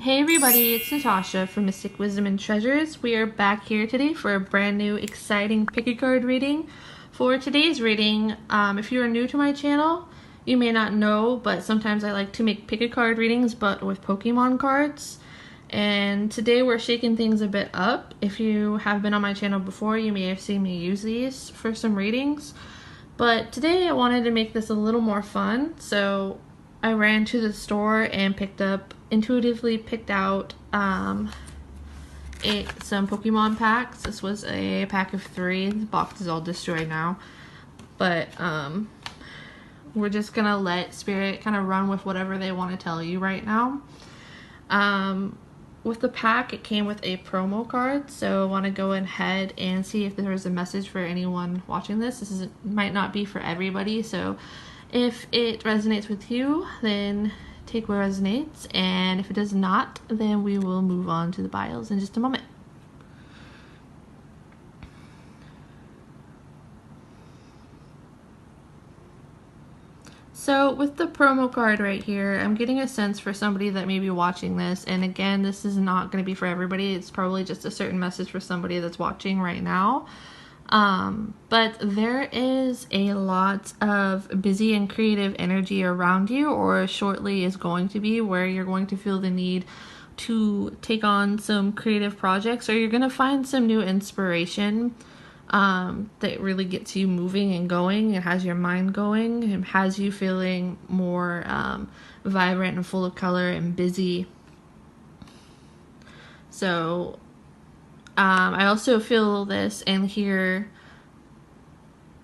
Hey everybody, it's Natasha from Mystic Wisdom and Treasures. We are back here today for a brand new exciting pick a card reading. For today's reading, if you are new to my channel, you may not know, but sometimes I like to make pick a card readings but with Pokemon cards. And today we're shaking things a bit up. If you have been on my channel before, you may have seen me use these for some readings. But today I wanted to make this a little more fun, so I ran to the store and intuitively picked out some Pokemon packs. This was a pack of 3. The box is all destroyed now. But we're just gonna let Spirit kind of run with whatever they want to tell you right now. With the pack, it came with a promo card, so I want to go ahead and see if there is a message for anyone watching this. Might not be for everybody, so if it resonates with you, then take what resonates, and if it does not, then we will move on to the bios in just a moment. So with the promo card right here, I'm getting a sense for somebody that may be watching this, and again, this is not going to be for everybody. It's probably just a certain message for somebody that's watching right now. But there is a lot of busy and creative energy around you, or shortly is going to be, where you're going to feel the need to take on some creative projects, or you're going to find some new inspiration that really gets you moving and going. It has your mind going and has you feeling more vibrant and full of color and busy. So I also feel this and hear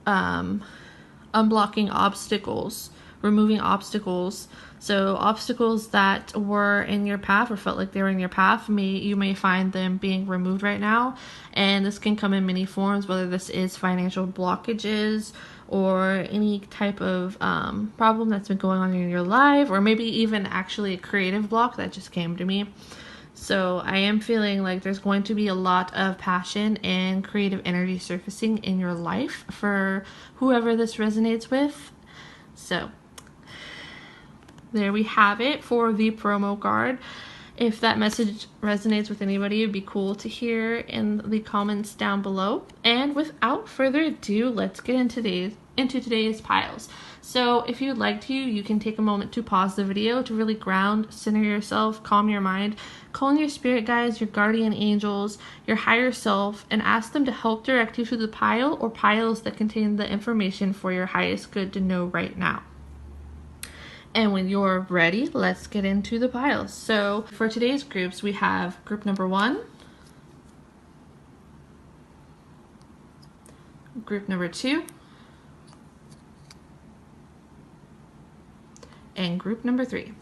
unblocking obstacles, removing obstacles. So obstacles that were in your path or felt like they were in your path, you may find them being removed right now. And this can come in many forms, whether this is financial blockages or any type of problem that's been going on in your life, or maybe even actually a creative block that just came to me. So I am feeling like there's going to be a lot of passion and creative energy surfacing in your life for whoever this resonates with. So there we have it for the promo card. If that message resonates with anybody, it'd be cool to hear in the comments down below. And without further ado, let's get into today's piles. So if you'd like to, you can take a moment to pause the video to really ground, center yourself, calm your mind, call in your spirit guides, your guardian angels, your higher self, and ask them to help direct you to the pile or piles that contain the information for your highest good to know right now. And when you're ready, let's get into the piles. So for today's groups, we have group number 1, group number 2, and group number 3.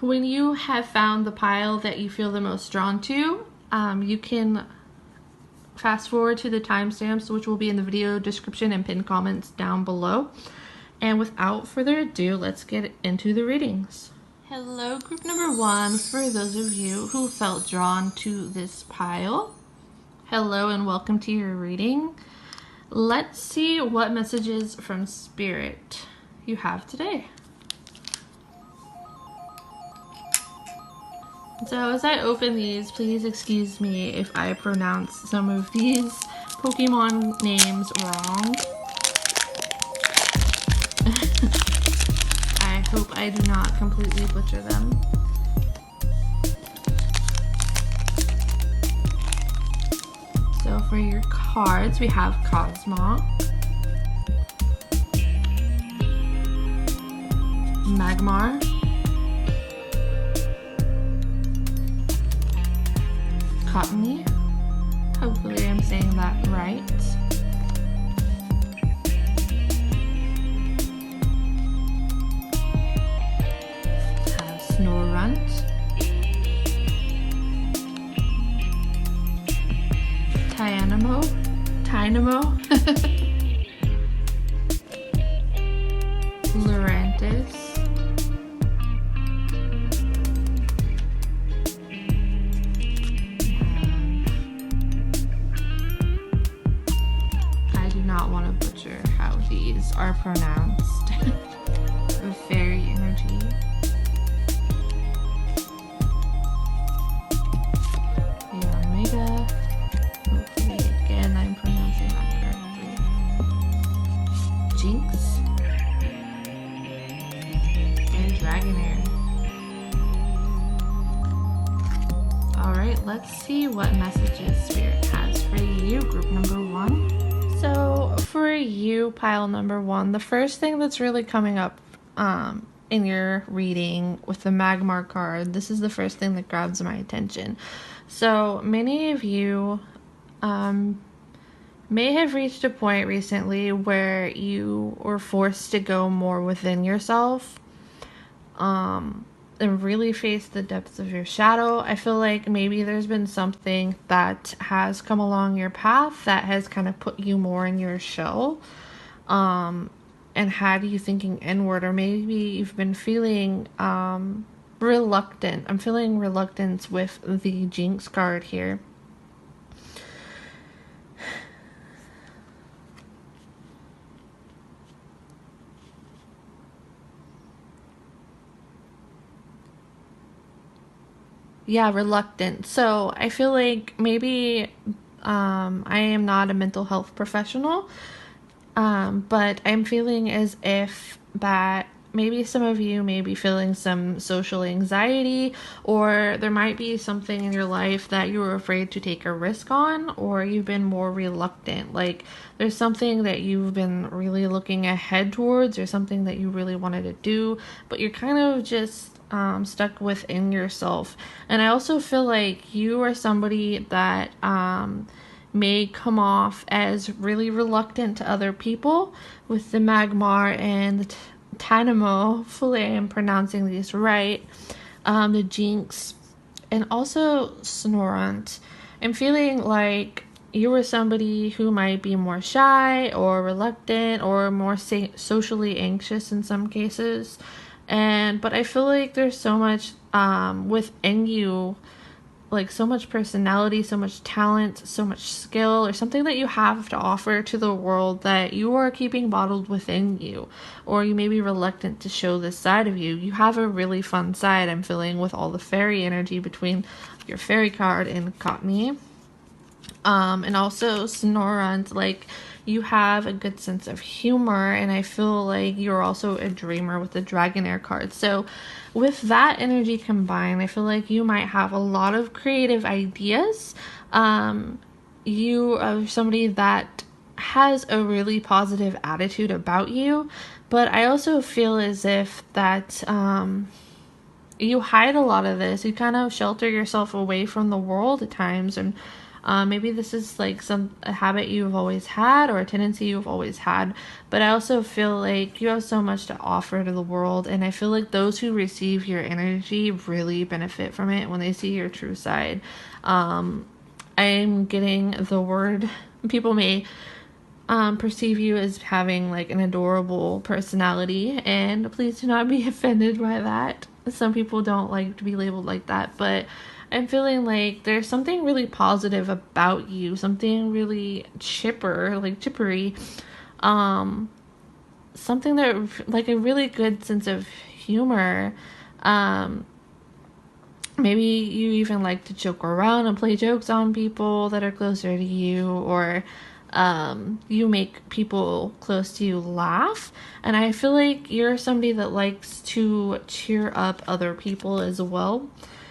When you have found the pile that you feel the most drawn to, you can fast forward to the timestamps, which will be in the video description and pinned comments down below. And without further ado, let's get into the readings. Hello, group number 1, for those of you who felt drawn to this pile. Hello and welcome to your reading. Let's see what messages from Spirit you have today. So as I open these, please excuse me if I pronounce some of these Pokemon names wrong. I hope I do not completely butcher them. So for your cards, we have Cosmog, Magmar, Cottony, hopefully I'm saying that right, Snorunt, Tynamo, Lurantis, I do not want to butcher how these are pronounced. right, let's see what messages Spirit has for you, group number 1. So for you, pile number 1, the first thing that's really coming up in your reading with the Magmar card, this is the first thing that grabs my attention. So many of you may have reached a point recently where you were forced to go more within yourself and really face the depths of your shadow. I feel like maybe there's been something that has come along your path that has kind of put you more in your shell and had you thinking inward, or maybe you've been feeling reluctant. I'm feeling reluctance with the Jinx card here. Yeah, reluctant. So I feel like maybe I am not a mental health professional, but I'm feeling as if that maybe some of you may be feeling some social anxiety, or there might be something in your life that you were afraid to take a risk on, or you've been more reluctant. Like there's something that you've been really looking ahead towards, or something that you really wanted to do, but you're kind of just stuck within yourself. And I also feel like you are somebody that may come off as really reluctant to other people with the Magmar and the Tynamo. Hopefully I am pronouncing these right. The Jinx and also Snorant. I'm feeling like you were somebody who might be more shy or reluctant or more socially anxious in some cases. But I feel like there's so much within you, like so much personality, so much talent, so much skill, or something that you have to offer to the world that you are keeping bottled within you, or you may be reluctant to show this side of you. You have a really fun side, I'm feeling, with all the fairy energy between your fairy card and Cottony. And also Snorant, like you have a good sense of humor, and I feel like you're also a dreamer with the Dragonair card. So with that energy combined, I feel like you might have a lot of creative ideas. You are somebody that has a really positive attitude about you, but I also feel as if that you hide a lot of this. You kind of shelter yourself away from the world at times, and maybe this is like a habit you've always had, or a tendency you've always had, but I also feel like you have so much to offer to the world, and I feel like those who receive your energy really benefit from it when they see your true side. I'm getting the word, people may perceive you as having like an adorable personality, and please do not be offended by that. Some people don't like to be labeled like that, but I'm feeling like there's something really positive about you, something really chippery, something that, like, a really good sense of humor. Maybe you even like to joke around and play jokes on people that are closer to you, or you make people close to you laugh. And I feel like you're somebody that likes to cheer up other people as well.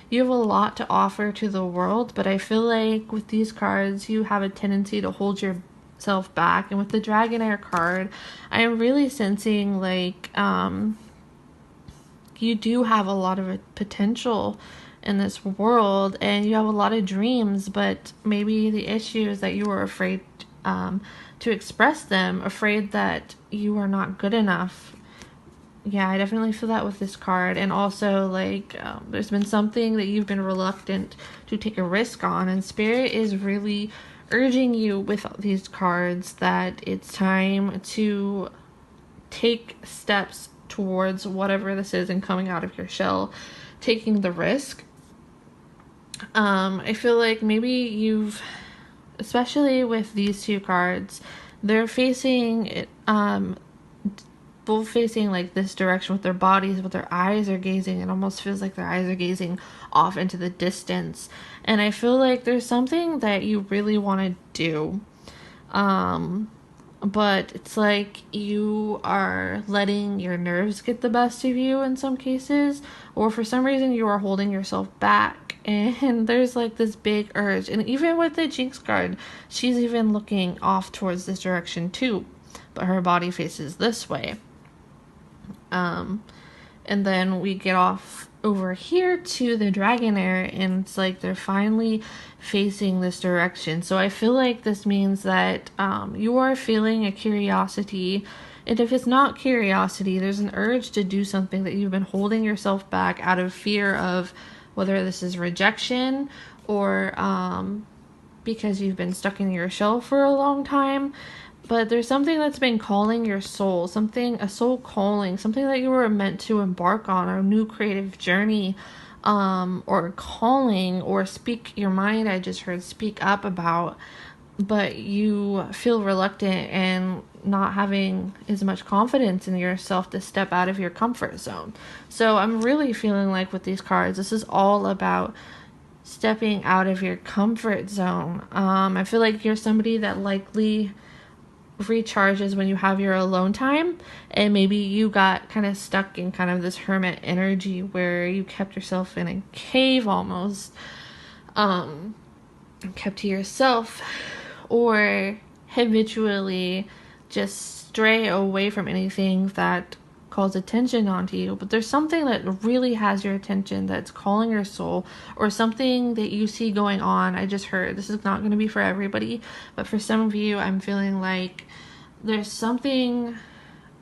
You have a lot to offer to the world, but I feel like with these cards, you have a tendency to hold yourself back. And with the Dragonair card, I am really sensing like you do have a lot of potential in this world, and you have a lot of dreams, but maybe the issue is that you are afraid to express them, afraid that you are not good enough. Yeah, I definitely feel that with this card. And also, like, there's been something that you've been reluctant to take a risk on, and Spirit is really urging you with these cards that it's time to take steps towards whatever this is and coming out of your shell, taking the risk. I feel like maybe you've, especially with these two cards, they're facing both facing like this direction with their bodies, but their eyes are gazing. It almost feels like their eyes are gazing off into the distance. And I feel like there's something that you really want to do. But it's like you are letting your nerves get the best of you in some cases, or for some reason you are holding yourself back and there's like this big urge. And even with the Jinx card, she's even looking off towards this direction too, but her body faces this way. And then we get off over here to the Dragonair, and it's like they're finally facing this direction. So I feel like this means that you are feeling a curiosity. And if it's not curiosity, there's an urge to do something that you've been holding yourself back out of fear of, whether this is rejection or because you've been stuck in your shell for a long time. But there's something that's been calling your soul, a soul calling, something that you were meant to embark on, a new creative journey, or calling, or speak your mind. I just heard speak up about, but you feel reluctant and not having as much confidence in yourself to step out of your comfort zone. So I'm really feeling like with these cards, this is all about stepping out of your comfort zone. I feel like you're somebody that likely recharges when you have your alone time, and maybe you got kind of stuck in kind of this hermit energy where you kept yourself in a cave almost, kept to yourself, or habitually just stray away from anything that calls attention onto you. But there's something that really has your attention, that's calling your soul, or something that you see going on. I just heard, this is not going to be for everybody, but for some of you, I'm feeling like there's something,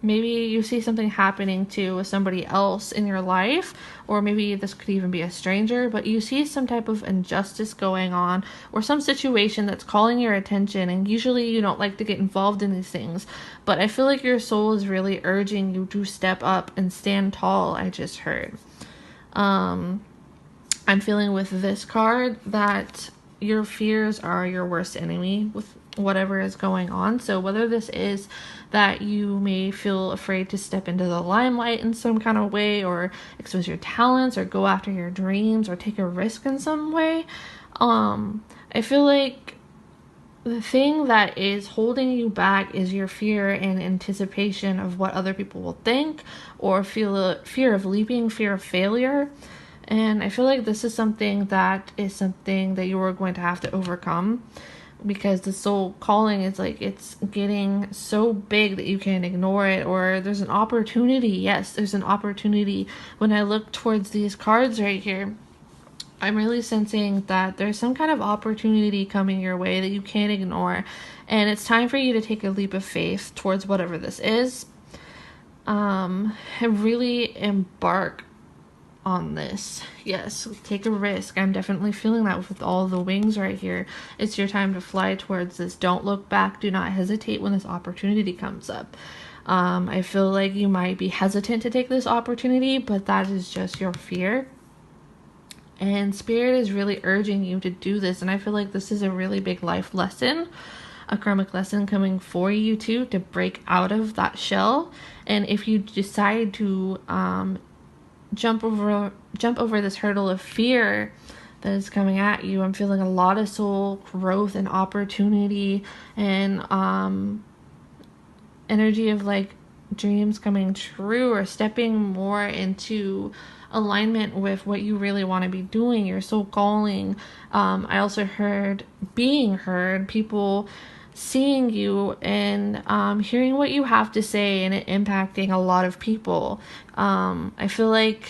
maybe you see something happening to somebody else in your life, or maybe this could even be a stranger, but you see some type of injustice going on, or some situation that's calling your attention, and usually you don't like to get involved in these things, but I feel like your soul is really urging you to step up and stand tall. I just heard. I'm feeling with this card that your fears are your worst enemy with whatever is going on. So whether this is that you may feel afraid to step into the limelight in some kind of way, or expose your talents, or go after your dreams, or take a risk in some way, I feel like the thing that is holding you back is your fear and anticipation of what other people will think, or fear of leaping, fear of failure. And I feel like this is something that you are going to have to overcome, because the soul calling is like, it's getting so big that you can't ignore it, or there's an opportunity. Yes, there's an opportunity. When I look towards these cards right here, I'm really sensing that there's some kind of opportunity coming your way that you can't ignore, and it's time for you to take a leap of faith towards whatever this is, and really embark on this. Yes, take a risk. I'm definitely feeling that with all the wings right here. It's your time to fly towards this. Don't look back. Do not hesitate when this opportunity comes up. I feel like you might be hesitant to take this opportunity, but that is just your fear. And Spirit is really urging you to do this. And I feel like this is a really big life lesson, a karmic lesson coming for you too, to break out of that shell. And if you decide to jump over this hurdle of fear that is coming at you, I'm feeling a lot of soul growth and opportunity, and energy of like dreams coming true, or stepping more into alignment with what you really want to be doing, your soul calling. I also heard being heard, people seeing you and hearing what you have to say, and it impacting a lot of people. I feel like,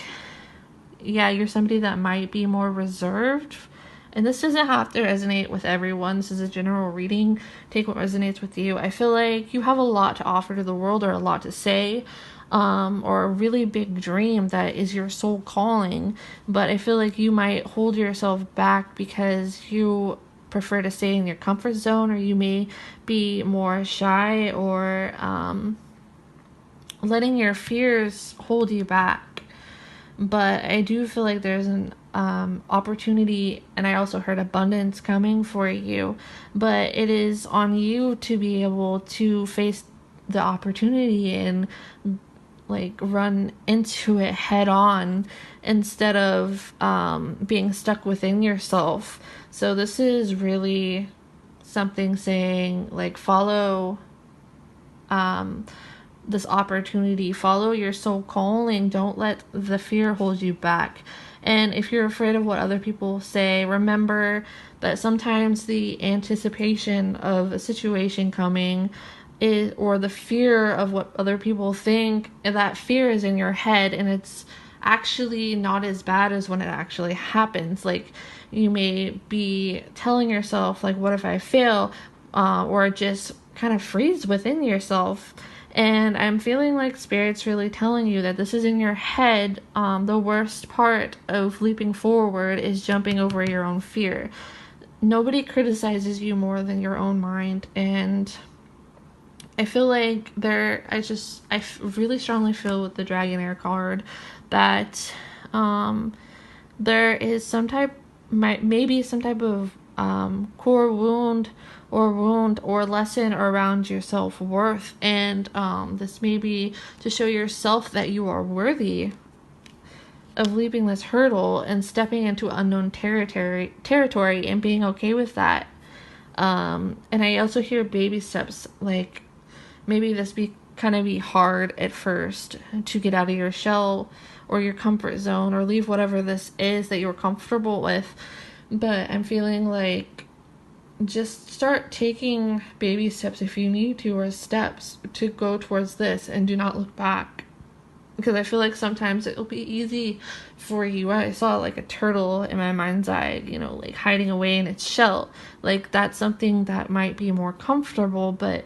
yeah, you're somebody that might be more reserved, and this doesn't have to resonate with everyone. This is a general reading. Take what resonates with you. I feel like you have a lot to offer to the world, or a lot to say, or a really big dream that is your soul calling, but I feel like you might hold yourself back because you prefer to stay in your comfort zone, or you may be more shy, or letting your fears hold you back. But I do feel like there's an opportunity, and I also heard abundance coming for you, but it is on you to be able to face the opportunity and like run into it head on, instead of being stuck within yourself. So this is really something saying like, follow this opportunity, follow your soul calling. Don't let the fear hold you back. And if you're afraid of what other people say, remember that sometimes the anticipation of a situation coming is, or the fear of what other people think, that fear is in your head, and it's actually not as bad as when it actually happens. Like, you may be telling yourself, like, what if I fail? Or just kind of freeze within yourself. And I'm feeling like Spirit's really telling you that this is in your head. The worst part of leaping forward is jumping over your own fear. Nobody criticizes you more than your own mind. And I feel like I really strongly feel with the Dragonair card that there is maybe some type of core wound or lesson around your self-worth, and this may be to show yourself that you are worthy of leaping this hurdle and stepping into unknown territory and being okay with that. And I also hear baby steps, like maybe this kind of be hard at first to get out of your shell or your comfort zone or leave whatever this is that you're comfortable with. But I'm feeling like just start taking baby steps if you need to, or steps to go towards this, and do not look back. Because I feel like sometimes it'll be easy for you. I saw like a turtle in my mind's eye, like hiding away in its shell. Like, that's something that might be more comfortable, but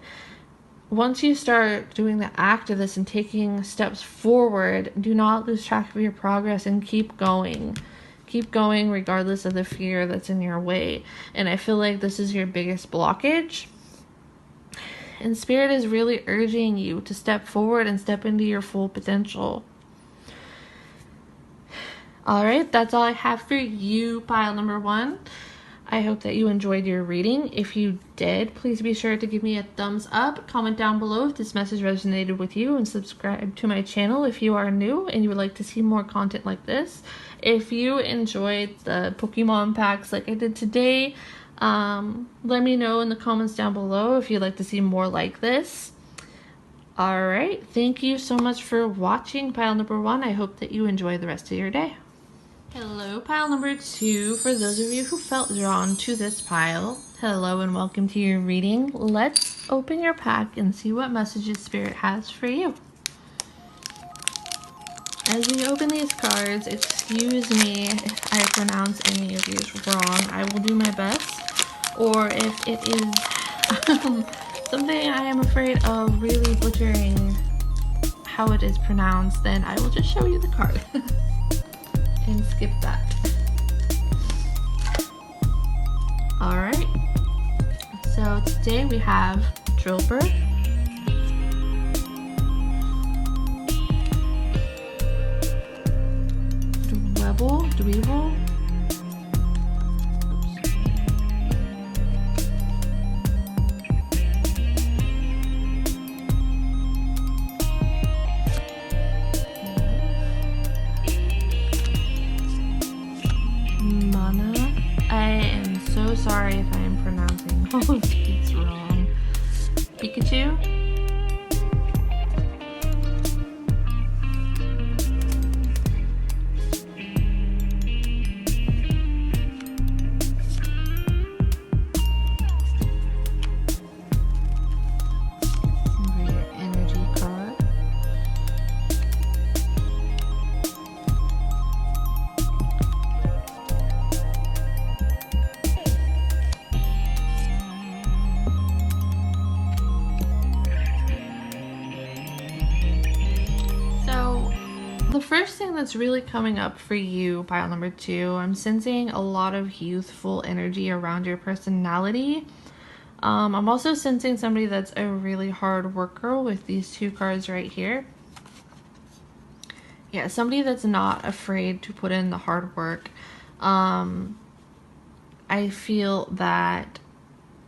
once you start doing the act of this and taking steps forward, do not lose track of your progress and keep going. Keep going regardless of the fear that's in your way. And I feel like this is your biggest blockage. And Spirit is really urging you to step forward and step into your full potential. Alright, that's all I have for you, pile number 1. I hope that you enjoyed your reading. If you did, please be sure to give me a thumbs up, comment down below if this message resonated with you, and subscribe to my channel if you are new and you would like to see more content like this. If you enjoyed the Pokemon packs like I did today, let me know in the comments down below if you'd like to see more like this. Alright, thank you so much for watching pile number 1. I hope that you enjoy the rest of your day. Hello, pile number 2. For those of you who felt drawn to this pile, hello and welcome to your reading. Let's open your pack and see what messages Spirit has for you. As we open these cards, excuse me if I pronounce any of these wrong. I will do my best. Or if it is something I am afraid of really butchering how it is pronounced, then I will just show you the card. And skip that. Alright, so today we have Drillbur, Dweeble, sorry if I am pronouncing all of these wrong. Pikachu, your energy card. The first thing that's really coming up for you, pile number 2, I'm sensing a lot of youthful energy around your personality. I'm also sensing somebody that's a really hard worker with these 2 cards right here. Yeah, somebody that's not afraid to put in the hard work. I feel that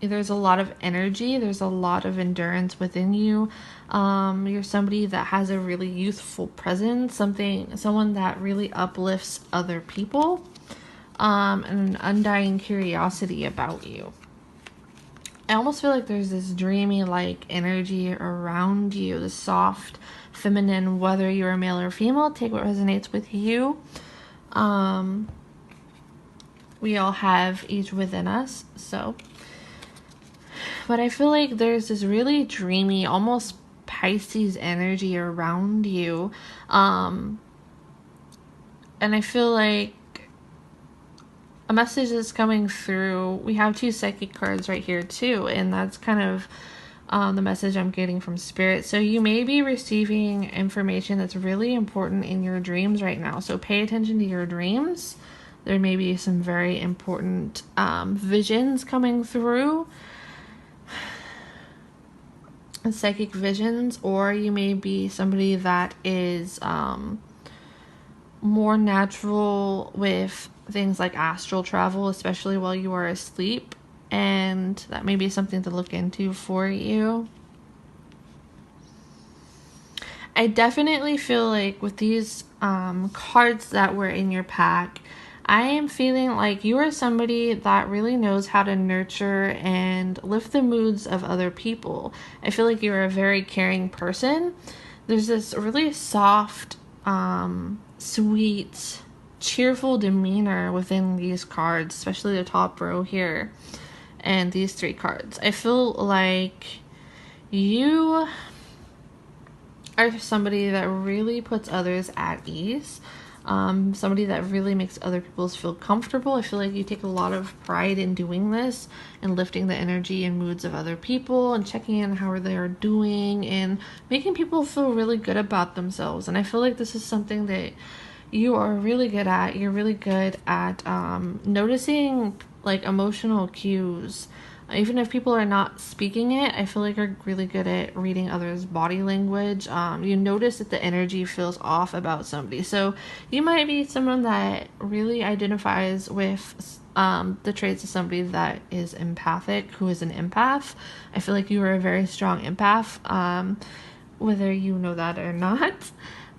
there's a lot of energy, there's a lot of endurance within you. You're somebody that has a really youthful presence, someone that really uplifts other people, and an undying curiosity about you. I almost feel like there's this dreamy like energy around you, the soft, feminine, whether you're a male or female, take what resonates with you. We all have each within us. So, but I feel like there's this really dreamy, almost Pisces energy around you. And I feel like a message is coming through. We have 2 psychic cards right here too, and that's kind of the message I'm getting from Spirit. So you may be receiving information that's really important in your dreams right now. So pay attention to your dreams. There may be some very important visions coming through, psychic visions, or you may be somebody that is more natural with things like astral travel, especially while you are asleep, and that may be something to look into for you. I definitely feel like with these cards that were in your pack, I am feeling like you are somebody that really knows how to nurture and lift the moods of other people. I feel like you're a very caring person. There's this really soft, sweet, cheerful demeanor within these cards, especially the top row here and these 3 cards. I feel like you are somebody that really puts others at ease. Somebody that really makes other people feel comfortable. I feel like you take a lot of pride in doing this and lifting the energy and moods of other people and checking in how they are doing and making people feel really good about themselves. And I feel like this is something that you are really good at. You're really good at noticing like emotional cues. Even if people are not speaking it, I feel like you're really good at reading others' body language. You notice that the energy feels off about somebody. So you might be someone that really identifies with the traits of somebody that is empathic, who is an empath. I feel like you are a very strong empath, whether you know that or not.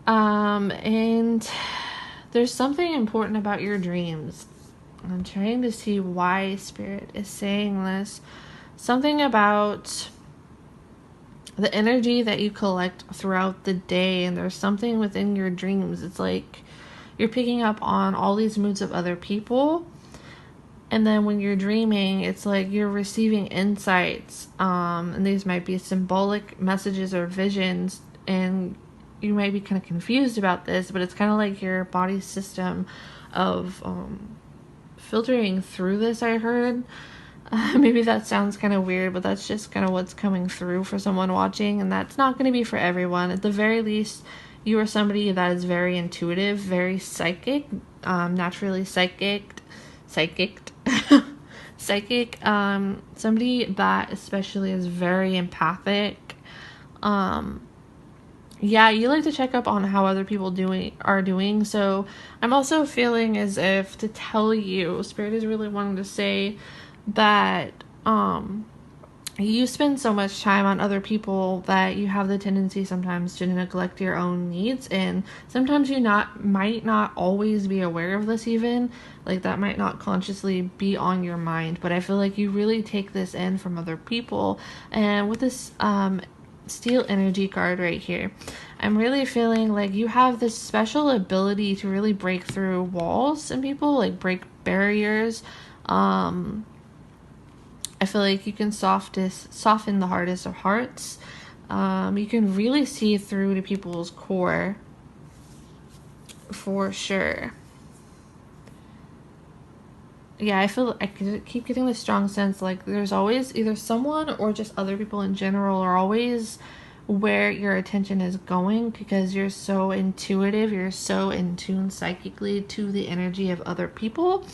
And there's something important about your dreams. I'm trying to see why Spirit is saying this. Something about the energy that you collect throughout the day, and there's something within your dreams. It's like you're picking up on all these moods of other people, and then when you're dreaming, it's like you're receiving insights, and these might be symbolic messages or visions, and you might be kind of confused about this, but it's kind of like your body's system of filtering through this, I heard. Maybe that sounds kind of weird, but that's just kind of what's coming through for someone watching, and that's not going to be for everyone. At the very least, you are somebody that is very intuitive, very psychic, naturally psychic, somebody that especially is very empathic. Yeah, you like to check up on how other people are doing. So I'm also feeling as if to tell you, Spirit is really wanting to say that you spend so much time on other people that you have the tendency sometimes to neglect your own needs, and sometimes you might not always be aware of this, even like that might not consciously be on your mind, but I feel like you really take this in from other people. And with this Steel energy card right here, I'm really feeling like you have this special ability to really break through walls in people, like break barriers. I feel like you can soften the hardest of hearts. You can really see through to people's core for sure. Yeah, I keep getting this strong sense like there's always either someone or just other people in general are always where your attention is going, because you're so intuitive, you're so in tune psychically to the energy of other people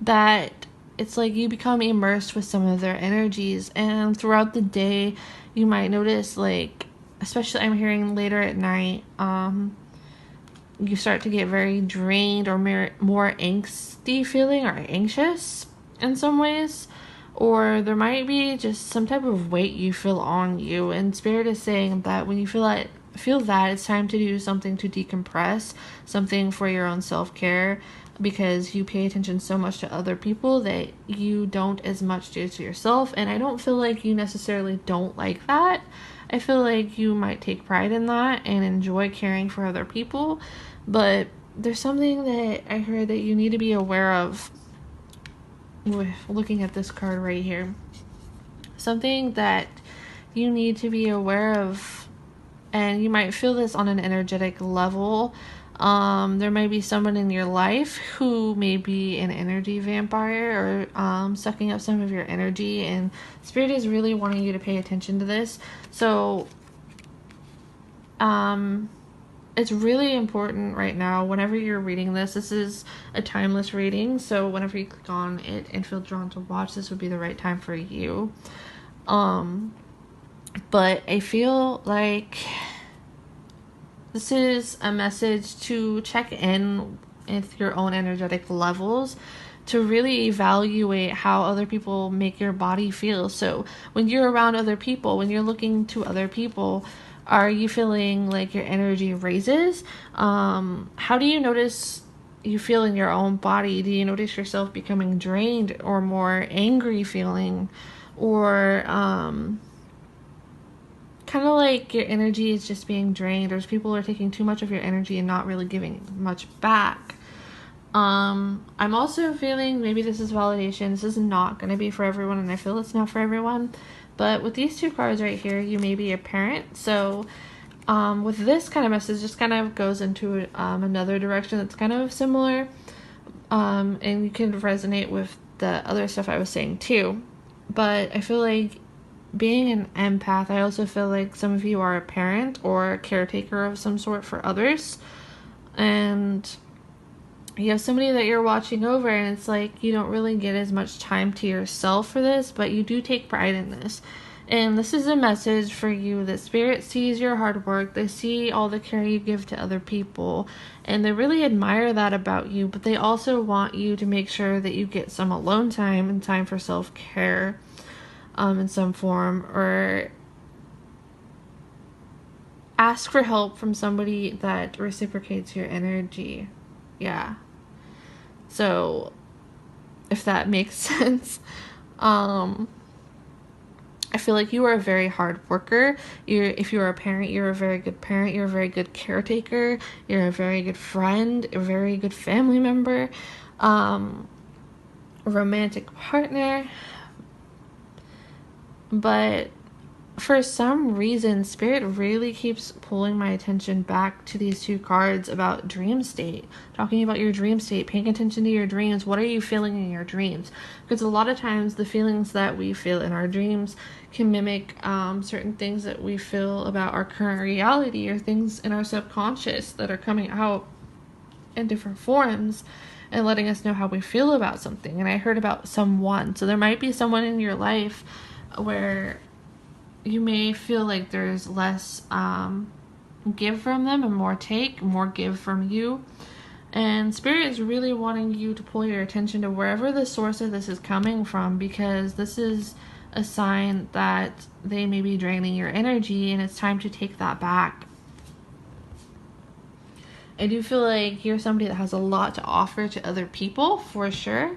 that it's like you become immersed with some of their energies. And throughout the day you might notice, like especially I'm hearing later at night, you start to get very drained or more angsty feeling or anxious in some ways, or there might be just some type of weight you feel on you, and Spirit is saying that when you feel that it's time to do something to decompress, something for your own self-care, because you pay attention so much to other people that you don't as much do to yourself. And I don't feel like you necessarily don't like that. I feel like you might take pride in that and enjoy caring for other people, but there's something that I heard that you need to be aware of with looking at this card right here. Something that you need to be aware of, and you might feel this on an energetic level. There might be someone in your life who may be an energy vampire or sucking up some of your energy, and Spirit is really wanting you to pay attention to this. So it's really important right now, whenever you're reading this is a timeless reading, so whenever you click on it and feel drawn to watch, this would be the right time for you. But I feel like this is a message to check in with your own energetic levels, to really evaluate how other people make your body feel. So when you're around other people, when you're looking to other people, are you feeling like your energy raises? How do you notice you feel in your own body? Do you notice yourself becoming drained or more angry feeling? Or kind of like your energy is just being drained, or people are taking too much of your energy and not really giving much back. I'm also feeling, maybe this is validation, this is not going to be for everyone, and I feel it's not for everyone, but with these two cards right here, you may be a parent. So with this kind of message, just kind of goes into another direction that's kind of similar, and you can resonate with the other stuff I was saying too. But I feel like being an empath, I also feel like some of you are a parent or a caretaker of some sort for others, and you have somebody that you're watching over, and it's like you don't really get as much time to yourself for this, but you do take pride in this. And this is a message for you that Spirit sees your hard work, they see all the care you give to other people, and they really admire that about you, but they also want you to make sure that you get some alone time and time for self-care in some form, or ask for help from somebody that reciprocates your energy. Yeah. So, if that makes sense. I feel like you are a very hard worker. If you're a parent, you're a very good parent. You're a very good caretaker. You're a very good friend. A very good family member. Romantic partner. But for some reason, Spirit really keeps pulling my attention back to these two cards about dream state. Talking about your dream state, paying attention to your dreams. What are you feeling in your dreams? Because a lot of times the feelings that we feel in our dreams can mimic certain things that we feel about our current reality, or things in our subconscious that are coming out in different forms and letting us know how we feel about something. And I heard about someone. So there might be someone in your life where you may feel like there's less give from them and more take, more give from you. And Spirit is really wanting you to pull your attention to wherever the source of this is coming from, because this is a sign that they may be draining your energy, and it's time to take that back. I do feel like you're somebody that has a lot to offer to other people, for sure.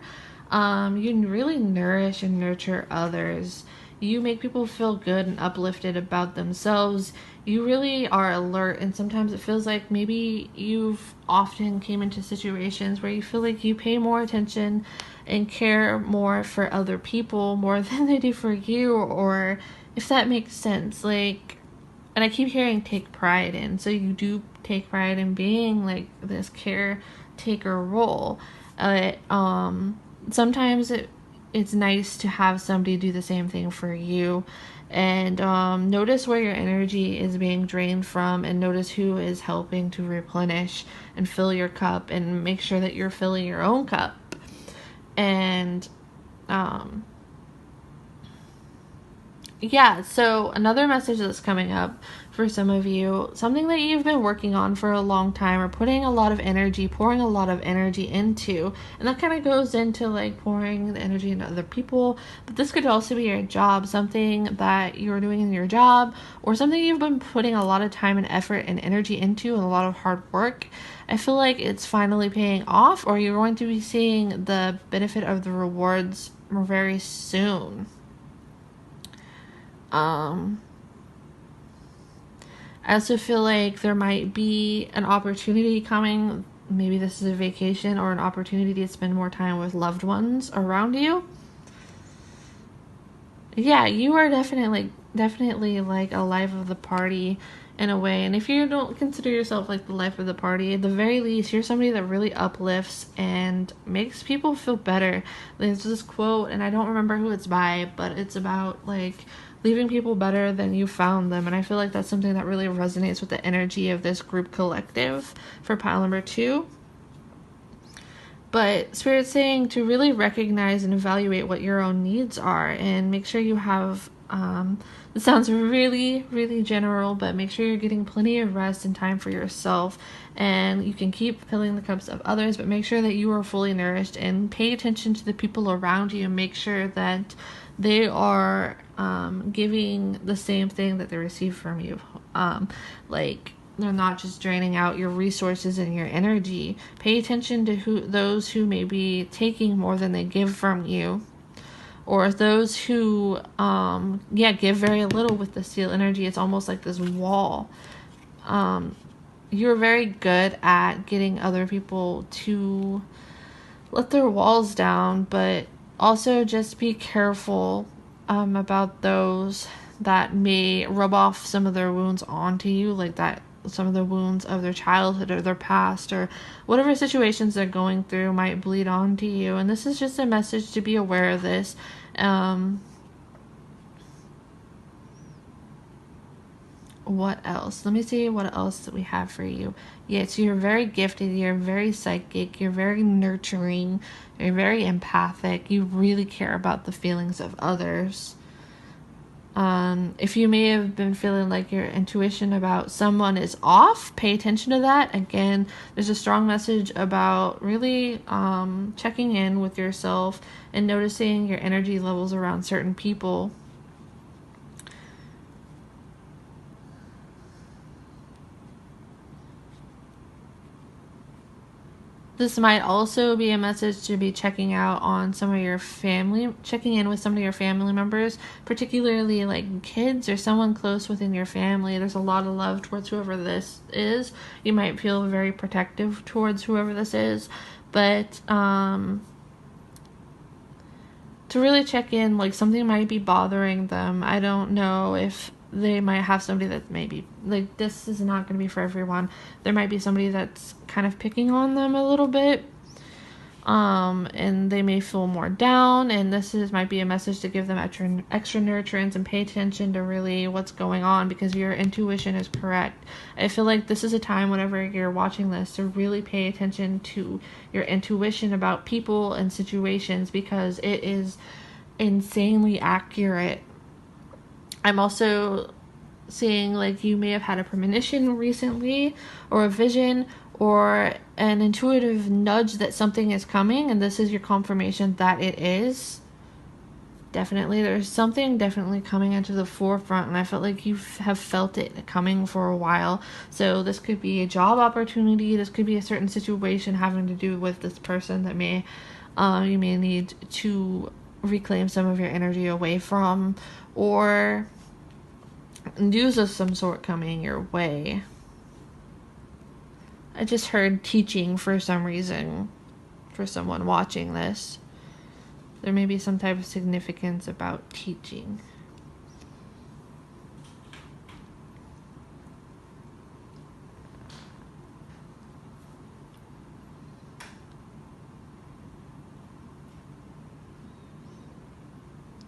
You really nourish and nurture others. You make people feel good and uplifted about themselves. You really are alert, and sometimes it feels like maybe you've often came into situations where you feel like you pay more attention and care more for other people more than they do for you, or if that makes sense. Like, and I keep hearing take pride in, so you do take pride in being like this caretaker role. Sometimes it's nice to have somebody do the same thing for you, and notice where your energy is being drained from, and notice who is helping to replenish and fill your cup, and make sure that you're filling your own cup. And yeah, so another message that's coming up for some of you, something that you've been working on for a long time, or putting a lot of energy, pouring a lot of energy into, and that kind of goes into like pouring the energy into other people, but this could also be your job, something that you're doing in your job, or something you've been putting a lot of time and effort and energy into, and a lot of hard work. I feel like it's finally paying off, or you're going to be seeing the benefit of the rewards very soon. I also feel like there might be an opportunity coming maybe this is a vacation or an opportunity to spend more time with loved ones around you. Yeah, you are definitely like a life of the party in a way. And if you don't consider yourself like the life of the party, at the very least, you're somebody that really uplifts and makes people feel better. There's this quote, and I don't remember who it's by, but it's about like leaving people better than you found them. And I feel like that's something that really resonates with the energy of this group collective for pile number 2. But Spirit's saying to really recognize and evaluate what your own needs are and make sure you have, it sounds really, really general, but make sure you're getting plenty of rest and time for yourself. And you can keep filling the cups of others, but make sure that you are fully nourished and pay attention to the people around you and make sure that they are giving the same thing that they receive from you. Like, they're not just draining out your resources and your energy. Pay attention to those who may be taking more than they give from you, or those who give very little with the steel energy. It's almost like this wall. You're very good at getting other people to let their walls down, but also just be careful about those that may rub off some of their wounds onto you, like that some of the wounds of their childhood or their past or whatever situations they're going through might bleed onto you. And this is just a message to be aware of this. What else? Let me see what else that we have for you. Yes, you're very gifted. You're very psychic. You're very nurturing. You're very empathic. You really care about the feelings of others. If you may have been feeling like your intuition about someone is off, pay attention to that. Again, there's a strong message about really checking in with yourself and noticing your energy levels around certain people. This might also be a message to be checking out on some of your family, checking in with some of your family members, particularly like kids or someone close within your family. There's a lot of love towards whoever this is. You might feel very protective towards whoever this is, but to really check in, like something might be bothering them. I don't know if they might have somebody that maybe, like, this is not going to be for everyone. There might be somebody that's kind of picking on them a little bit, and they may feel more down, and might be a message to give them extra nurturance and pay attention to really what's going on, because your intuition is correct. I feel like this is a time whenever you're watching this to really pay attention to your intuition about people and situations, because it is insanely accurate. I'm also seeing like you may have had a premonition recently, or a vision, or an intuitive nudge that something is coming, and this is your confirmation that it is. Definitely, there's something definitely coming into the forefront, and I felt like you have felt it coming for a while. So this could be a job opportunity, this could be a certain situation having to do with this person that you may need to reclaim some of your energy away from, or news of some sort coming your way. I just heard teaching for some reason for someone watching this. There may be some type of significance about teaching.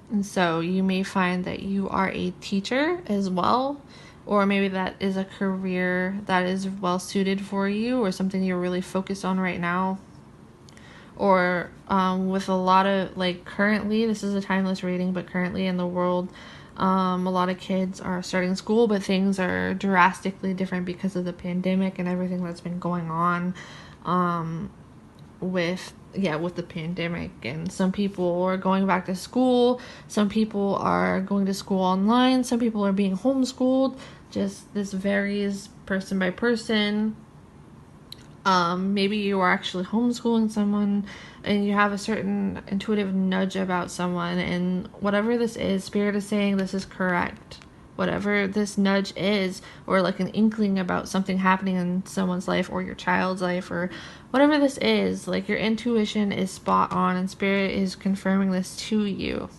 And so you may find that you are a teacher as well, or maybe that is a career that is well suited for you, or something you're really focused on right now. Or with a lot of, like, currently, this is a timeless reading, but currently in the world, a lot of kids are starting school, but things are drastically different because of the pandemic and everything that's been going on with the pandemic. And some people are going back to school, some people are going to school online, some people are being homeschooled. Just this varies person by person. Maybe you are actually homeschooling someone and you have a certain intuitive nudge about someone, and whatever this is, Spirit is saying this is correct. whatever this nudge is, or like an inkling about something happening in someone's life or your child's life or whatever this is, like your intuition is spot on and spirit is confirming this to you.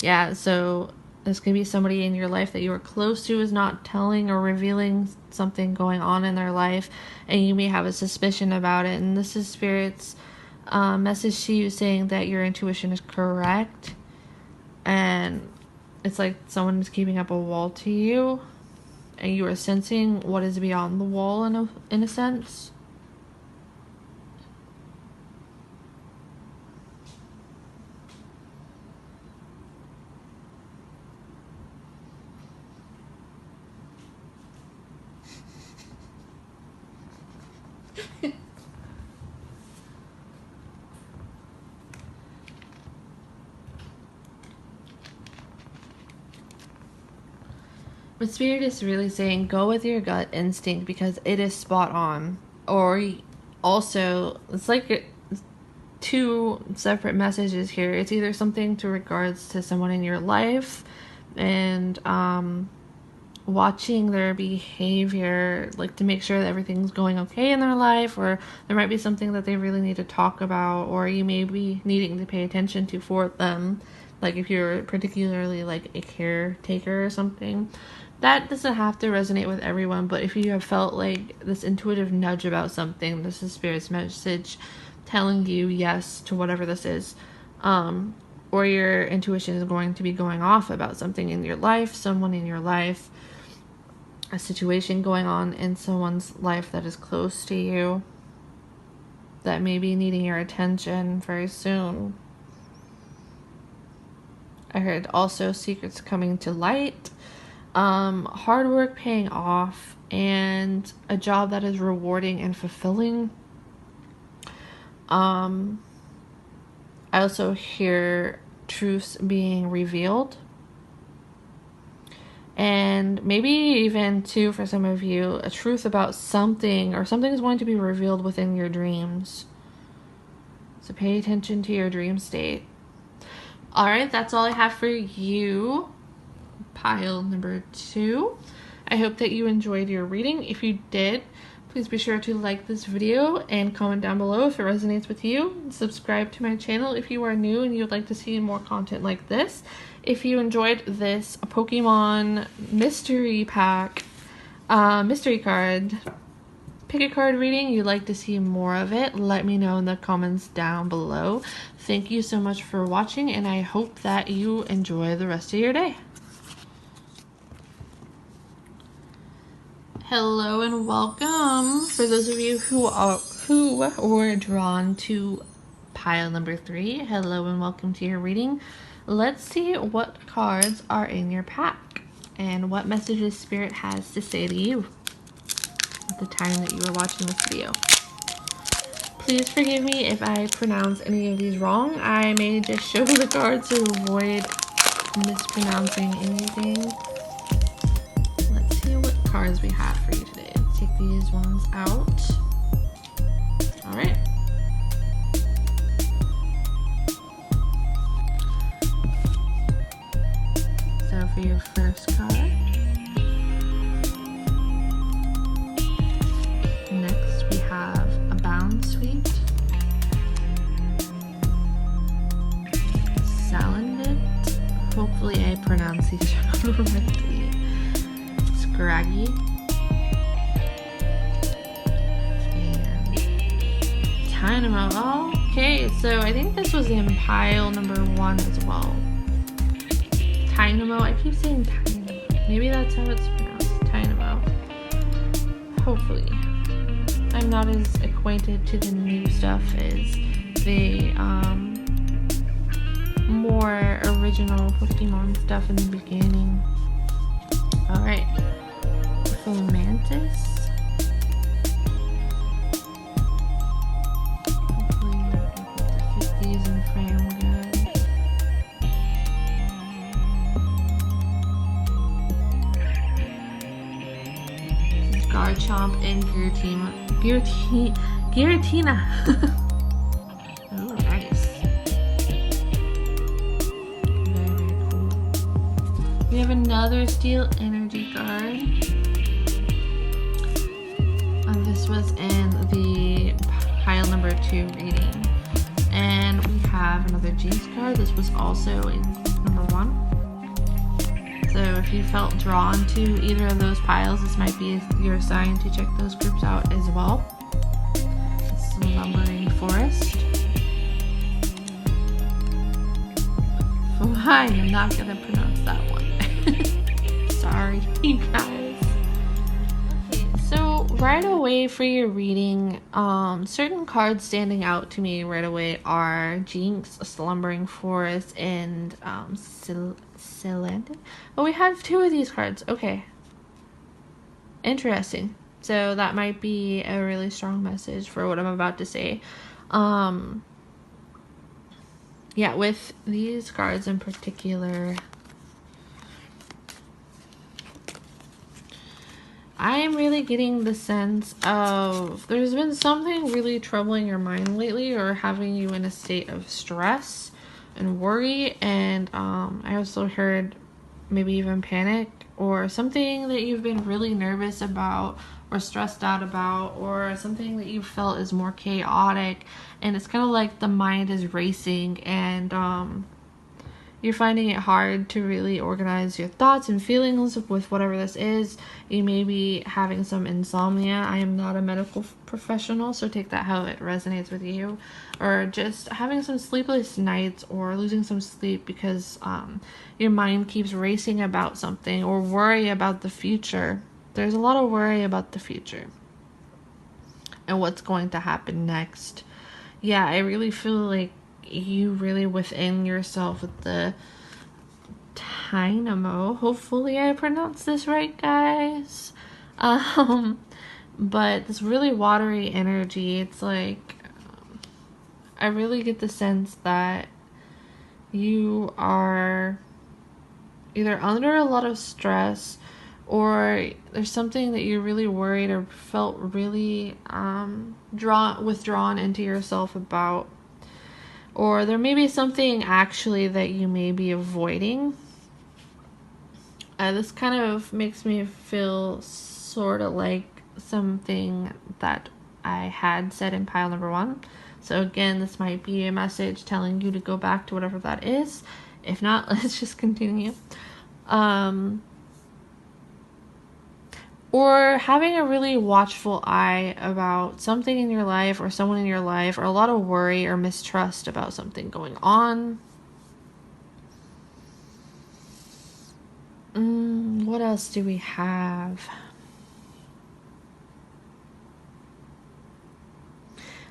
Yeah, so this could be somebody in your life that you are close to is not telling or revealing something going on in their life, and you may have a suspicion about it. And this is Spirit's message to you saying that your intuition is correct. And it's like someone is keeping up a wall to you, and you are sensing what is beyond the wall in a sense. But Spirit is really saying go with your gut instinct because it is spot on. Or also, it's like two separate messages here. It's either something to regards to someone in your life and watching their behavior, like to make sure that everything's going okay in their life, or there might be something that they really need to talk about, or you may be needing to pay attention to for them, like if you're particularly like a caretaker or something. That doesn't have to resonate with everyone, but if you have felt like this intuitive nudge about something, this is Spirit's message telling you yes to whatever this is, or your intuition is going to be going off about something in your life, someone in your life, a situation going on in someone's life that is close to you that may be needing your attention very soon. I heard also secrets coming to light, hard work paying off, and a job that is rewarding and fulfilling. I also hear truths being revealed, and maybe even too for some of you, a truth about something, or something is going to be revealed within your dreams. So pay attention to your dream state. Alright, that's all I have for you, pile number 2. I hope that you enjoyed your reading. If you did, please be sure to like this video and comment down below if it resonates with you. Subscribe to my channel if you are new and you'd like to see more content like this. If you enjoyed this Pokemon mystery pack, mystery card, pick a card reading, you'd like to see more of it, let me know in the comments down below. Thank you so much for watching, and I hope that you enjoy the rest of your day. Hello and welcome. For those of you who were drawn to pile number 3, hello and welcome to your reading. Let's see what cards are in your pack and what messages Spirit has to say to you at the time that you are watching this video. Please forgive me if I pronounce any of these wrong. I may just show the cards to avoid mispronouncing anything. Let's see what cards we have for you today. Let's take these ones out. Alright. So for your first card, next we have a bound sweet, salandit, hopefully I pronounce these correctly, scraggy, and Dynamo. Oh, okay, so I think this was in pile number 1 as well. Dynamo, I keep saying Dynamo. Maybe that's how it's pronounced, Dynamo. Hopefully. I'm not as acquainted to the new stuff as the more original Pokemon stuff in the beginning. Alright. Fomantis. Hopefully we'll be able to fit these in frame good. Garchomp and Giratina. Oh, nice. We have another Steel Energy card. This was in the pile number 2 reading. And we have another Jinx card. This was also in number 1. So if you felt drawn to either of those piles, this might be your sign to check those groups out as well. Slumbering Forest. Why? I'm not gonna pronounce that one. Sorry, you guys. Okay, so right away for your reading, certain cards standing out to me right away are Jinx, Slumbering Forest, and Celeste. Oh, we have 2 of these cards. Okay. Interesting. So that might be a really strong message for what I'm about to say. Yeah, with these cards in particular, I am really getting the sense of there's been something really troubling your mind lately or having you in a state of stress and worry. And I also heard maybe even panic or something that you've been really nervous about or stressed out about, or something that you felt is more chaotic, and it's kind of like the mind is racing and you're finding it hard to really organize your thoughts and feelings with whatever this is. You may be having some insomnia. I am not a medical professional, so take that how it resonates with you. Or just having some sleepless nights or losing some sleep because your mind keeps racing about something, or worry about the future. There's a lot of worry about the future and what's going to happen next. Yeah, I really feel like you really within yourself with the Dynamo. Hopefully I pronounced this right, guys. But this really watery energy, it's like I really get the sense that you are either under a lot of stress, or there's something that you're really worried or felt really withdrawn into yourself about. Or there may be something actually that you may be avoiding. This kind of makes me feel sort of like something that I had said in pile number 1. So again, this might be a message telling you to go back to whatever that is. If not, let's just continue. Or having a really watchful eye about something in your life or someone in your life, or a lot of worry or mistrust about something going on. What else do we have?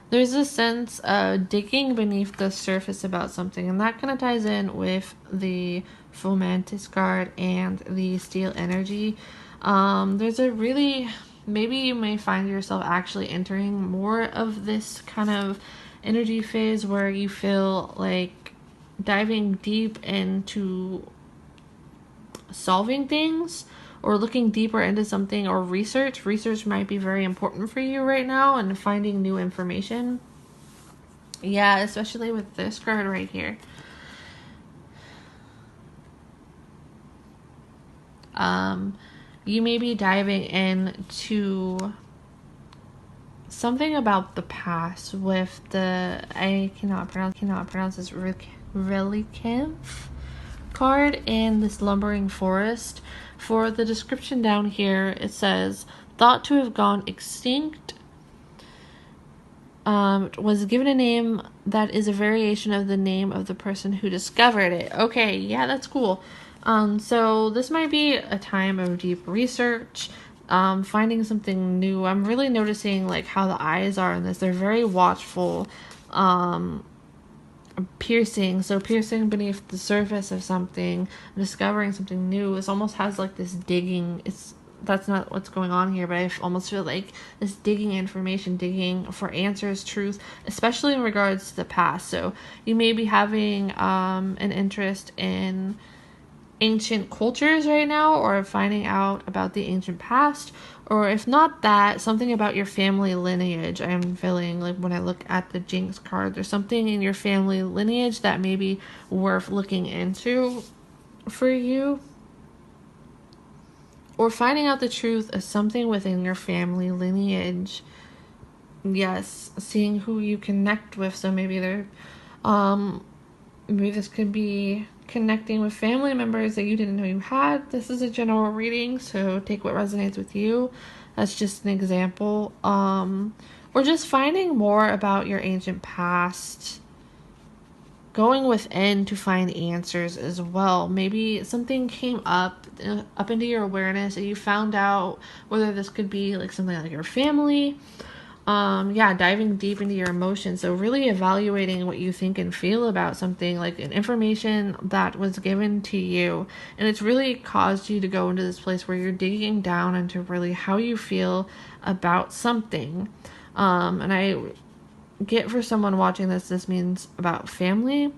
There's a sense of digging beneath the surface about something, and that kind of ties in with the Fomantis card and the Steel Energy. There's a really, maybe you may find yourself actually entering more of this kind of energy phase where you feel like diving deep into solving things or looking deeper into something, or research. Research might be very important for you right now, and finding new information. Yeah, especially with this card right here. You may be diving into something about the past with the, I cannot pronounce this, Relicanth card in this Slumbering Forest. For the description down here, it says, thought to have gone extinct, was given a name that is a variation of the name of the person who discovered it. Okay, yeah, that's cool. So this might be a time of deep research, finding something new. I'm really noticing like how the eyes are in this. They're very watchful, piercing. So piercing beneath the surface of something, discovering something new. This almost has like this digging. That's not what's going on here, but I almost feel like this digging information, digging for answers, truth, especially in regards to the past. So you may be having an interest in ancient cultures right now, or finding out about the ancient past, or if not that, something about your family lineage. I'm feeling like when I look at the Jinx card, there's something in your family lineage that may be worth looking into for you. or finding out the truth of something within your family lineage. Yes, seeing who you connect with. So maybe maybe this could be connecting with family members that you didn't know you had. This is a general reading, so take what resonates with you. That's just an example. Or just finding more about your ancient past, going within to find answers as well. Maybe something came up into your awareness and you found out, whether this could be like something like your family. Diving deep into your emotions. So really evaluating what you think and feel about something, like an information that was given to you, and it's really caused you to go into this place where you're digging down into really how you feel about something. And I get, for someone watching this means about family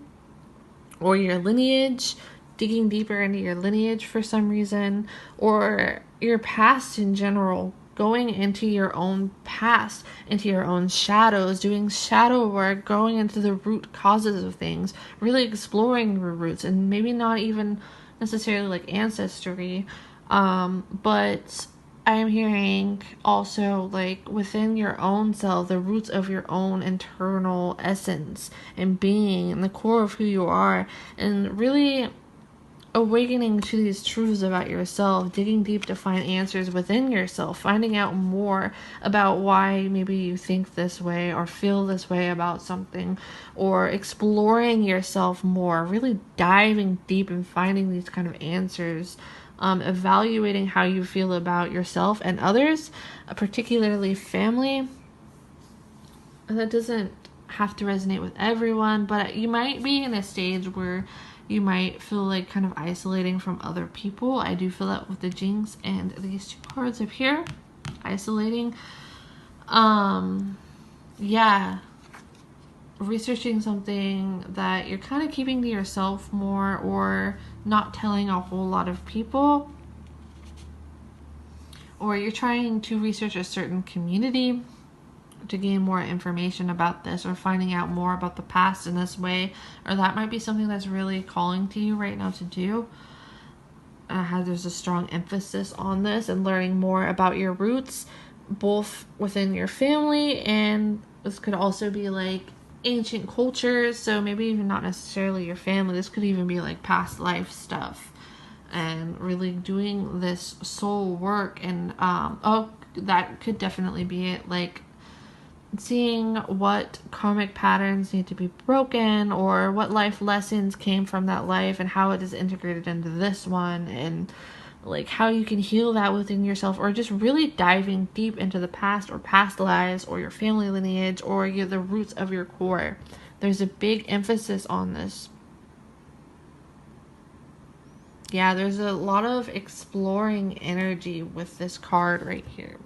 or your lineage, digging deeper into your lineage for some reason, or your past in general, going into your own past, into your own shadows, doing shadow work, going into the root causes of things, really exploring your roots, and maybe not even necessarily like ancestry, but I'm hearing also like within your own self, the roots of your own internal essence and being and the core of who you are, and really awakening to these truths about yourself, digging deep to find answers within yourself, finding out more about why maybe you think this way or feel this way about something, or exploring yourself more, really diving deep and finding these kind of answers. Evaluating how you feel about yourself and others, particularly family. That doesn't have to resonate with everyone, but you might be in a stage where you might feel like kind of isolating from other people. I do feel that with the Jinx and these two cards up here. Isolating. Researching something that you're kind of keeping to yourself more, or not telling a whole lot of people, or you're trying to research a certain community to gain more information about this, or finding out more about the past in this way, or that might be something that's really calling to you right now to do. There's a strong emphasis on this and learning more about your roots, both within your family, and this could also be like ancient cultures, so maybe even not necessarily your family. This could even be like past life stuff, and really doing this soul work. And that could definitely be it, like seeing what karmic patterns need to be broken, or what life lessons came from that life and how it is integrated into this one, and like how you can heal that within yourself, or just really diving deep into the past or past lives or your family lineage or the roots of your core. There's a big emphasis on this. Yeah, there's a lot of exploring energy with this card right here.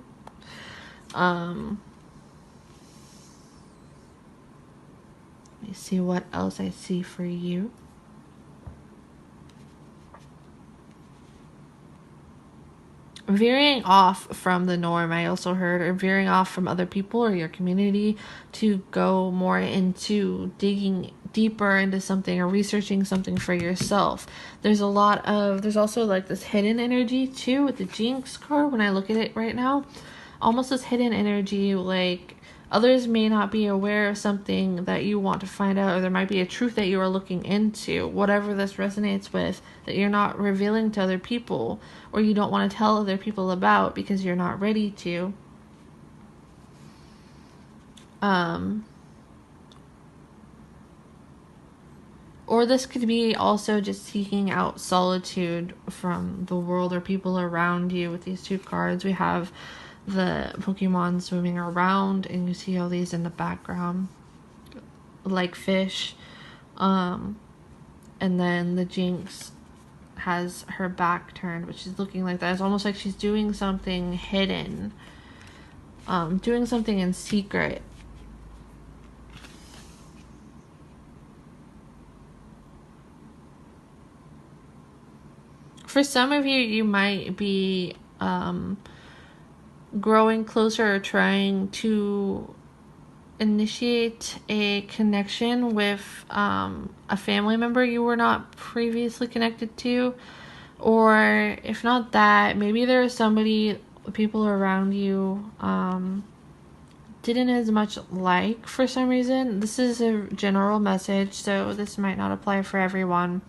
Let me see what else I see for you. Veering off from the norm, I also heard, or veering off from other people or your community to go more into digging deeper into something or researching something for yourself. There's also like this hidden energy too with the Jinx card when I look at it right now. Almost this hidden energy, like others may not be aware of something that you want to find out, or there might be a truth that you are looking into, whatever this resonates with, that you're not revealing to other people, or you don't want to tell other people about because you're not ready to. Or this could be also just seeking out solitude from the world or people around you. With these two cards, we have the Pokemon swimming around, and you see all these in the background like fish, and then the Jinx has her back turned, but she's looking like that. It's almost like she's doing something hidden, doing something in secret. For some of you, you might be growing closer or trying to initiate a connection with a family member you were not previously connected to, Or if not that, maybe there's somebody, people around you didn't as much like for some reason. This is a general message, so this might not apply for everyone.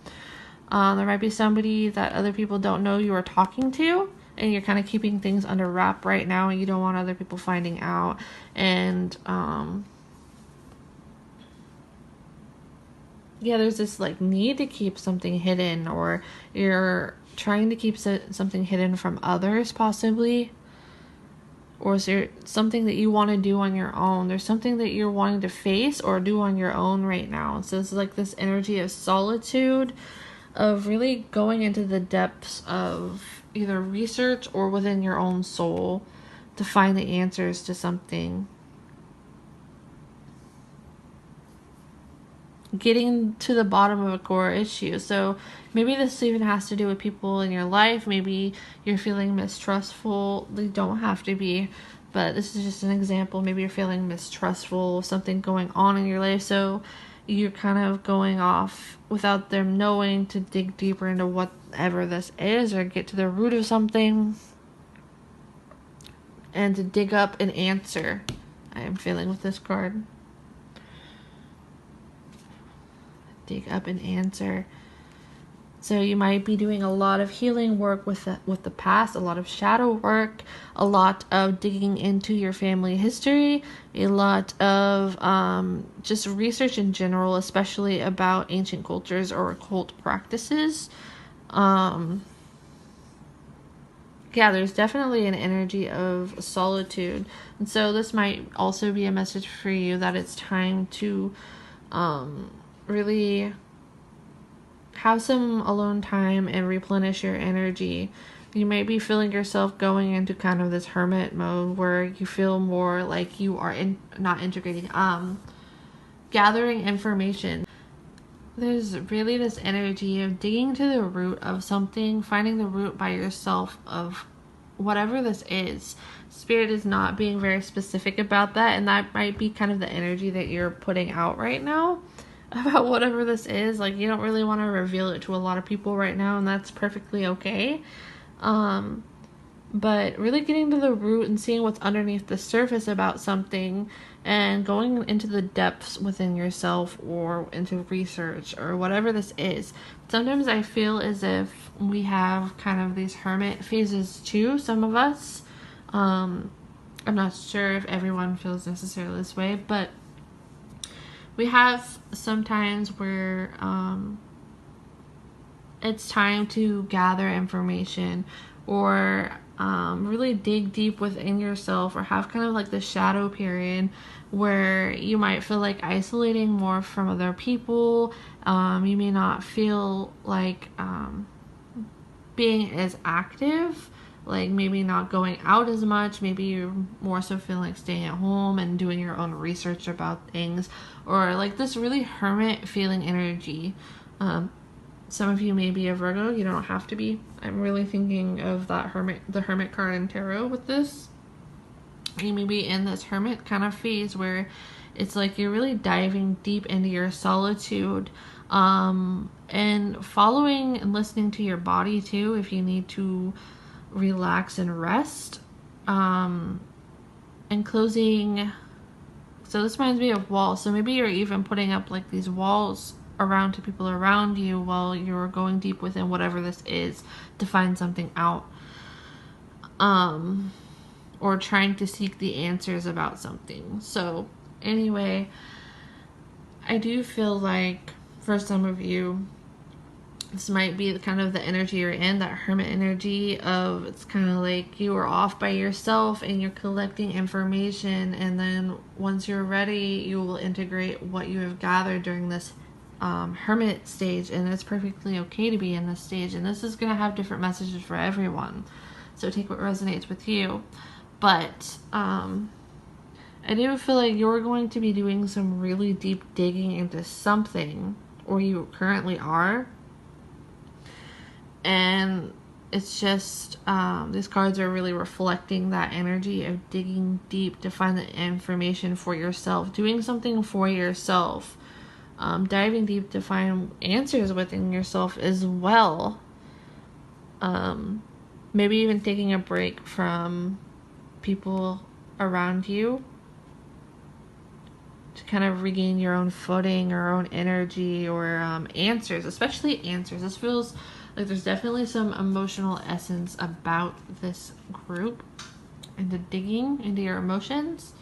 There might be somebody that other people don't know you are talking to, and you're kind of keeping things under wrap right now, and you don't want other people finding out. And yeah, there's this like need to keep something hidden, or you're trying to keep something hidden from others possibly. Or is there something that you want to do on your own? There's something that you're wanting to face or do on your own right now. So it's like this energy of solitude, of really going into the depths of either research or within your own soul to find the answers to something. Getting to the bottom of a core issue. So maybe this even has to do with people in your life. Maybe you're feeling mistrustful. They don't have to be, but this is just an example. Maybe you're feeling mistrustful of something going on in your life. So you're kind of going off without them knowing to dig deeper into whatever this is, or get to the root of something and to dig up an answer. I am feeling with this card. Dig up an answer. So you might be doing a lot of healing work with the past, a lot of shadow work, a lot of digging into your family history, a lot of just research in general, especially about ancient cultures or occult practices. Yeah, there's definitely an energy of solitude. And so this might also be a message for you that it's time to really have some alone time and replenish your energy. You might be feeling yourself going into kind of this hermit mode where you feel more like you are not integrating, gathering information. There's really this energy of digging to the root of something, finding the root by yourself of whatever this is. Spirit is not being very specific about that, and that might be kind of the energy that you're putting out right now about whatever this is. Like, you don't really want to reveal it to a lot of people right now, and that's perfectly okay. But really getting to the root and seeing what's underneath the surface about something, and going into the depths within yourself or into research or whatever this is. Sometimes I feel as if we have kind of these hermit phases too, some of us. I'm not sure if everyone feels necessarily this way, but we have sometimes where it's time to gather information, or really dig deep within yourself, or have kind of like the shadow period where you might feel like isolating more from other people. You may not feel like being as active, like maybe not going out as much. Maybe you're more so feeling like staying at home and doing your own research about things, or like this really hermit feeling energy. Some of you may be a Virgo. You don't have to be. I'm really thinking of that the hermit card in tarot with this. You may be in this hermit kind of phase where it's like you're really diving deep into your solitude, and following and listening to your body too if you need to relax and rest, and closing. So this reminds me of walls. So maybe you're even putting up like these walls around to people around you while you're going deep within whatever this is to find something out, or trying to seek the answers about something. So anyway, I do feel like for some of you this might be kind of the energy you're in, that hermit energy of, it's kind of like you are off by yourself and you're collecting information, and then once you're ready you will integrate what you have gathered during this hermit stage. And it's perfectly okay to be in this stage, and this is going to have different messages for everyone, so take what resonates with you. But I do feel like you're going to be doing some really deep digging into something, or you currently are. And it's just, these cards are really reflecting that energy of digging deep to find the information for yourself, doing something for yourself, diving deep to find answers within yourself as well. Maybe even taking a break from people around you to kind of regain your own footing or own energy, or answers, especially answers. This feels like there's definitely some emotional essence about this group, into digging into your emotions,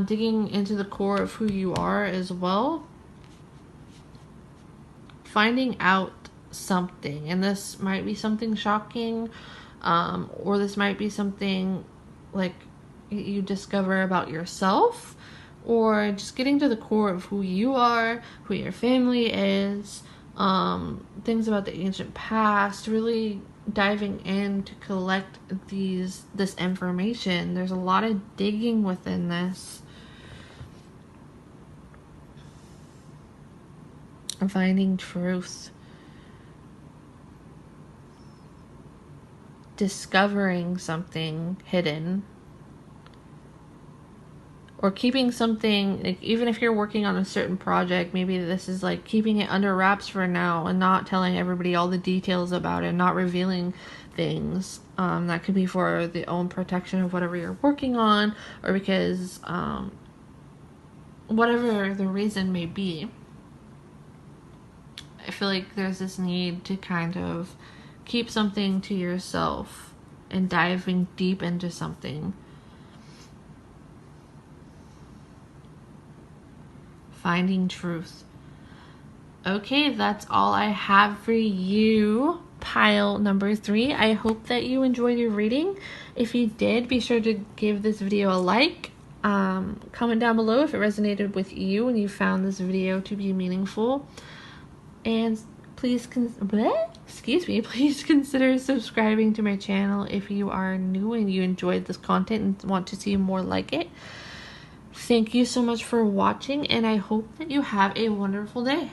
digging into the core of who you are as well, finding out something. And this might be something shocking, or this might be something like you discover about yourself, or just getting to the core of who you are, who your family is, things about the ancient past, really diving in to collect this information. There's a lot of digging within this. And finding truth. Discovering something hidden. Or keeping something, like, even if you're working on a certain project, maybe this is like keeping it under wraps for now and not telling everybody all the details about it, not revealing things. That could be for the own protection of whatever you're working on, or because whatever the reason may be. I feel like there's this need to kind of keep something to yourself and diving deep into something. Finding truth. Okay, that's all I have for you, pile number 3. I hope that you enjoyed your reading. If you did, be sure to give this video a like. Comment down below if it resonated with you and you found this video to be meaningful. And please please consider subscribing to my channel if you are new and you enjoyed this content and want to see more like it. Thank you so much for watching, and I hope that you have a wonderful day.